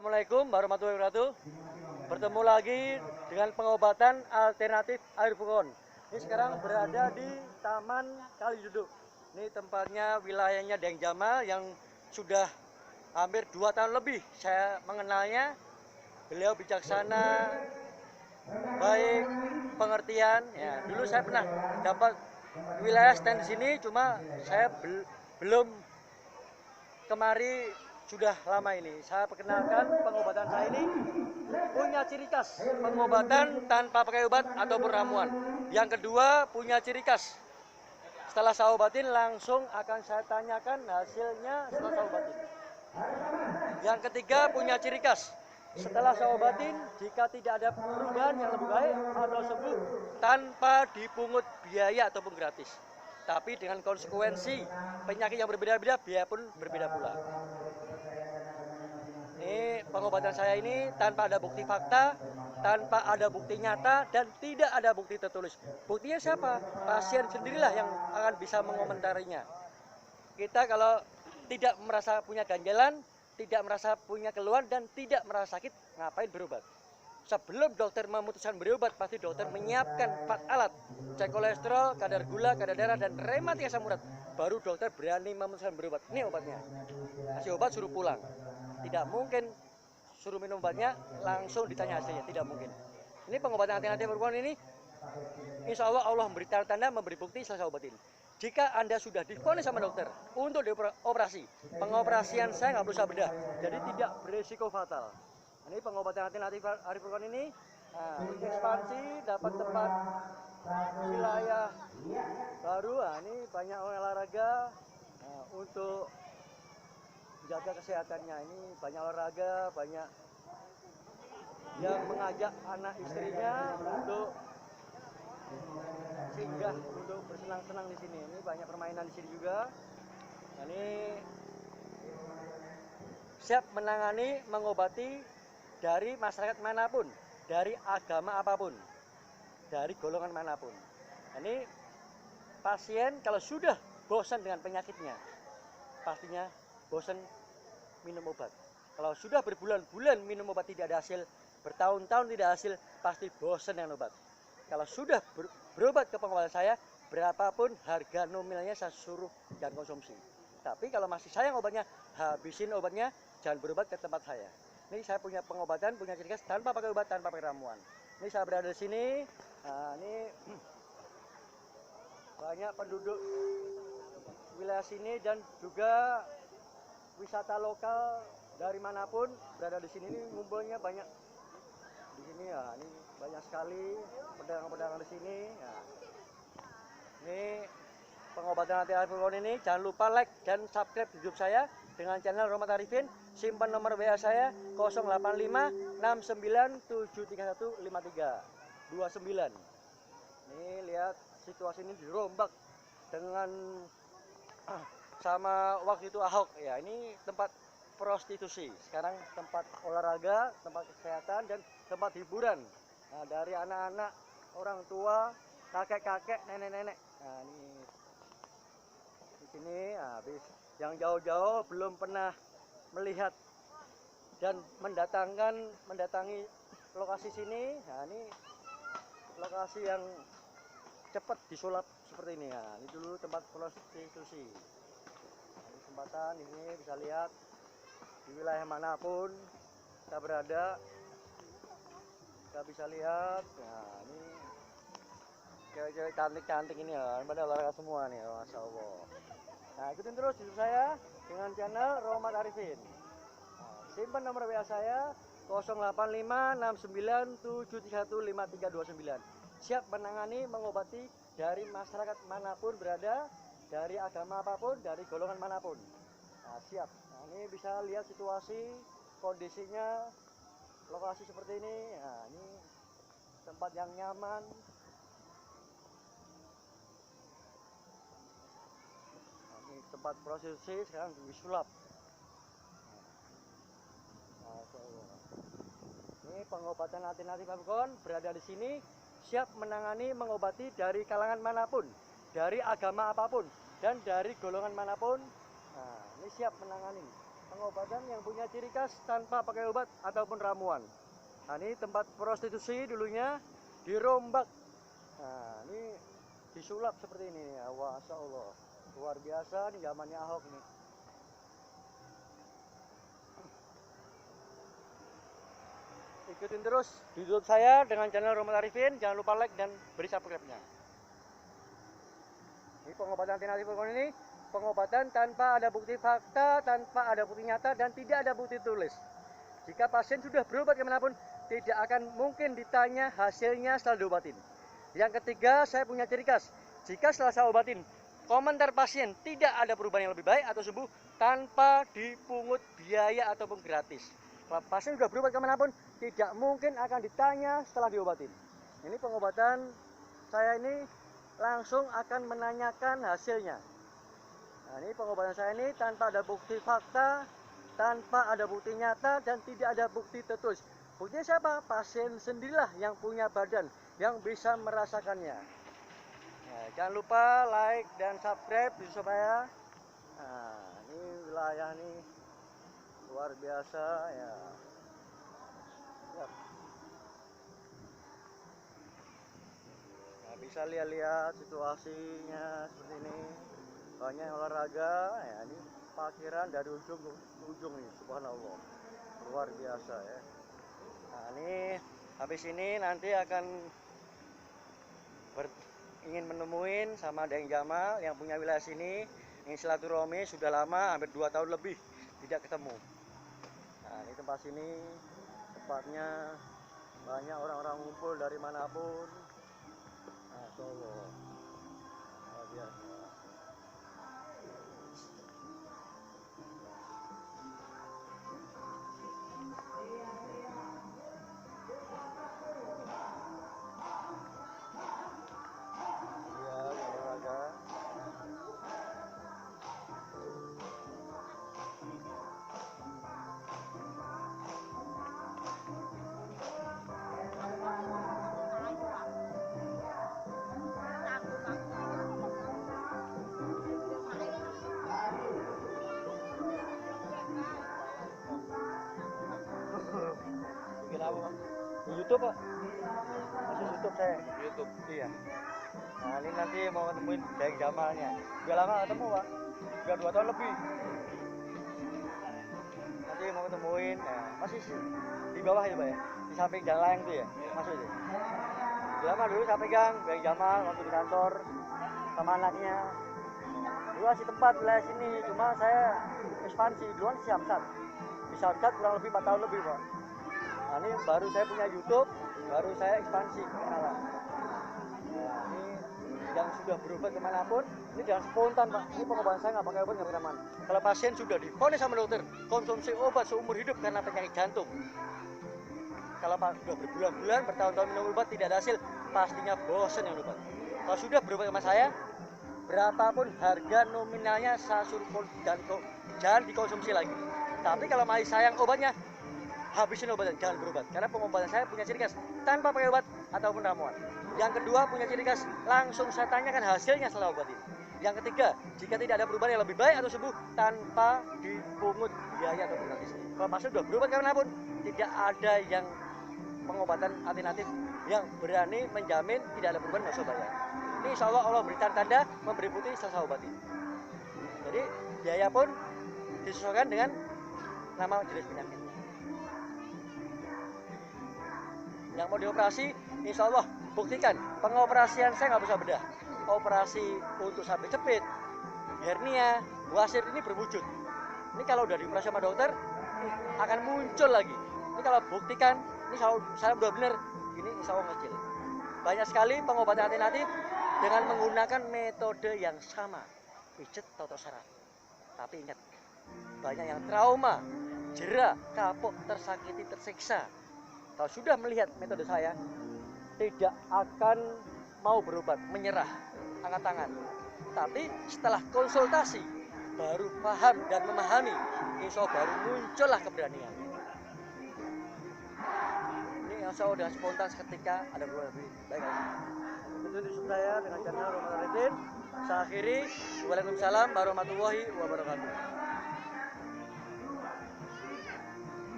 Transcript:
Assalamualaikum warahmatullahi wabarakatuh. Bertemu lagi dengan pengobatan alternatif air pukon. Ini sekarang berada di Taman Kaliduduk. Ini tempatnya, wilayahnya Deng Jamal yang sudah hampir 2 tahun lebih saya mengenalnya. Beliau bijaksana, baik, pengertian. Ya, dulu saya pernah dapat wilayah stand di sini, cuma saya belum kemari. Sudah lama ini saya perkenalkan pengobatan saya ini punya ciri khas pengobatan tanpa pakai obat ataupun ramuan. Yang kedua punya ciri khas, setelah saya obatin langsung akan saya tanyakan hasilnya setelah saya obatin. Yang ketiga punya ciri khas, setelah saya obatin jika tidak ada perubahan yang lebih baik atau sembuh tanpa dipungut biaya ataupun gratis, tapi dengan konsekuensi penyakit yang berbeda-beda biaya pun berbeda pula. Ini pengobatan saya ini tanpa ada bukti fakta, tanpa ada bukti nyata, dan tidak ada bukti tertulis. Buktinya siapa? Pasien sendirilah yang akan bisa mengomentarinya. Kita kalau tidak merasa punya ganjalan, tidak merasa punya keluhan, dan tidak merasa sakit, ngapain berobat? Sebelum dokter memutuskan berobat, pasti dokter menyiapkan 4 alat. Cek kolesterol, kadar gula, kadar darah, dan rematik asam urat. Baru dokter berani memutuskan berobat. Ini obatnya. Kasih obat suruh pulang. Tidak mungkin suruh minum obatnya langsung ditanya hasilnya, tidak mungkin. Ini pengobatan alternatif pukon ini, insya Allah Allah memberi tanda, memberi bukti setelah saya obatin. Jika Anda sudah divonis sama dokter untuk dioperasi, pengoperasian saya nggak perlu bedah, jadi tidak berisiko fatal. Ini pengobatan alternatif air pukon ini ekspansi, dapat tempat wilayah baru. Ini banyak olahraga untuk jaga kesehatannya. Ini banyak olahraga, banyak yang mengajak anak istrinya untuk singgah untuk bersenang-senang di sini. Ini banyak permainan di sini juga. Ini siap menangani, mengobati dari masyarakat manapun, dari agama apapun, dari golongan manapun. Ini pasien kalau sudah bosan dengan penyakitnya, pastinya bosan minum obat. Kalau sudah berbulan-bulan minum obat tidak ada hasil, bertahun-tahun tidak hasil, pasti bosan dengan obat. Kalau sudah berobat ke pengobatan saya, berapapun harga nominalnya saya suruh jangan konsumsi. Tapi kalau masih sayang obatnya, habisin obatnya, jangan berobat ke tempat saya. Ini saya punya pengobatan, punya ciri khas tanpa pakai obat, tanpa pakai ramuan. Ini saya berada di sini. Nah, ini banyak penduduk wilayah sini dan juga wisata lokal dari manapun berada di sini. Ini ngumpulnya banyak di sini ya. Ini banyak sekali pedagang-pedagang di sini. Ya. Ini pengobatan alternatif pukon ini. Jangan lupa like dan subscribe YouTube saya dengan channel Rohmat Arifin. Simpan nomor WA saya 0856973153229. Ini lihat situasi ini dirombak dengan sama waktu itu Ahok ya. Ini tempat prostitusi, sekarang tempat olahraga, tempat kesehatan, dan tempat hiburan. Nah, dari anak-anak, orang tua, kakek-kakek, nenek-nenek. Nah, ini di sini habis yang jauh-jauh belum pernah melihat dan mendatangi lokasi sini. Nah, ini lokasi yang cepat disulap seperti ini ya. Ini dulu tempat prostitusi. Kesempatan ini bisa lihat di wilayah manapun kita berada, kita bisa lihat. Nah, ini cewek-cewek cantik-cantik ini ya, pada olahraga semua nih, masya Allah. Nah, ikutin terus YouTube saya dengan channel Rohmat Arifin. Nah, simpan nomor WA saya 0856973153229. Siap menangani, mengobati dari masyarakat manapun berada, dari agama apapun, dari golongan manapun. Nah, siap. Nah, ini bisa lihat situasi, kondisinya, lokasi seperti ini. Nah, ini tempat yang nyaman. Nah, ini tempat prostitusi sekarang disulap. Nah, ini pengobatan alternatif pukon berada di sini, siap menangani, mengobati dari kalangan manapun, dari agama apapun, dan dari golongan manapun. Nah, ini siap menangani. pengobatan yang punya ciri khas tanpa pakai obat ataupun ramuan. Nah, ini tempat prostitusi dulunya dirombak. Nah, ini disulap seperti ini nih. Masya Allah, luar biasa nih zamannya Ahok nih. Ikutin terus di YouTube saya dengan channel Rohmat Arifin. Jangan lupa like dan beri subscribe-nya. Ini pengobatan alternatif ini pengobatan tanpa ada bukti fakta, tanpa ada bukti nyata, dan tidak ada bukti tulis. Jika pasien sudah berobat kemanapun, tidak akan mungkin ditanya hasilnya setelah diobatin. Yang ketiga, saya punya ciri khas. Jika setelah saya obatin, komentar pasien tidak ada perubahan yang lebih baik atau sembuh tanpa dipungut biaya ataupun gratis. Kalau pasien sudah berobat kemanapun, tidak mungkin akan ditanya setelah diobatin. Ini pengobatan saya ini langsung akan menanyakan hasilnya. Nah, ini pengobatan saya ini tanpa ada bukti fakta, tanpa ada bukti nyata, dan tidak ada bukti tertulis. Buktinya siapa? Pasien sendirilah yang punya badan, yang bisa merasakannya. Nah, jangan lupa like dan subscribe supaya. Nah, ini wilayah ini luar biasa ya. Nah, bisa lihat-lihat situasinya seperti ini. Banyak olahraga ya, ini parkiran dari ujung ke ujung nih, subhanallah, luar biasa ya. Nah, ini habis ini nanti akan ingin menemuin sama Deng Jamal yang punya wilayah sini. Ini silaturahmi sudah lama, hampir 2 tahun lebih tidak ketemu. Nah, ini tempat sini, tempatnya banyak orang-orang ngumpul dari manapun. Nah, Solo, luar biasa. Di YouTube Pak? Masih YouTube saya. YouTube? Iya. Nah, ini nanti mau ketemuin Deng Jamalnya. Udah lama ketemu Pak, udah 2 tahun lebih. Nanti mau ketemuin, nah, masih di bawah itu Pak ya, di samping jalan layang itu ya, masuk itu. Udah lama dulu saya pegang Deng Jamal waktu di kantor sama anaknya. Dulu masih tempat wilayah sini, cuma saya ekspansi, duluan di Samsat. Di Samsat kurang lebih 4 tahun lebih Pak. Nah, ini baru saya punya YouTube, baru saya ekspansi ke kenalan. Nah, ini yang sudah berobat kemanapun, ini jangan spontan Pak. Ini pengobatan saya nggak pakai obat, nggak pakai ramuan. Kalau pasien sudah divonis sama dokter konsumsi obat seumur hidup karena penyakit jantung, kalau sudah berbulan-bulan, bertahun-tahun minum obat tidak ada hasil, pastinya bosan yang obat. Kalau sudah berobat sama saya, berapapun harga nominalnya saya suruh jangan dikonsumsi lagi. Tapi kalau masih sayang obatnya, habisin obatnya, jangan berobat. Karena pengobatan saya punya ciri khas tanpa pakai obat ataupun ramuan. Yang kedua punya ciri khas langsung saya tanyakan hasilnya setelah obat ini. Yang ketiga, jika tidak ada perubahan yang lebih baik atau sembuh tanpa dipungut biaya ataupun gratis. Kalau pasien sudah berobat kemanapun, tidak ada yang pengobatan alternatif yang berani menjamin tidak ada perubahan nggak usah bayar. Ini insya Allah Allah beri tanda memberi putih setelah obat ini. Jadi biaya pun disesuaikan dengan nama jenis penyakit. Yang mau dioperasi, insya Allah buktikan pengoperasian saya nggak bisa bedah. Operasi untuk sampai cepit, hernia, wasir ini berwujud. Ini kalau udah dioperasi sama dokter akan muncul lagi. Ini kalau buktikan, ini saya udah bener, ini insya Allah kecil. Banyak sekali pengobatan alternatif dengan menggunakan metode yang sama, pijet atau syarat. Tapi ingat, banyak yang trauma, jera, kapok, tersakiti, tersiksa. Kalau sudah melihat metode saya, tidak akan mau berobat, menyerah, angkat tangan. Tapi setelah konsultasi, baru paham dan memahami, insya Allah baru muncullah keberanian. Ini insya Allah dengan spontan seketika ada perubahan lebih baik. Itu YouTube saya dengan channel Rohmat Arifin. Saya akhiri. Waalaikumsalam warahmatullahi wabarakatuh.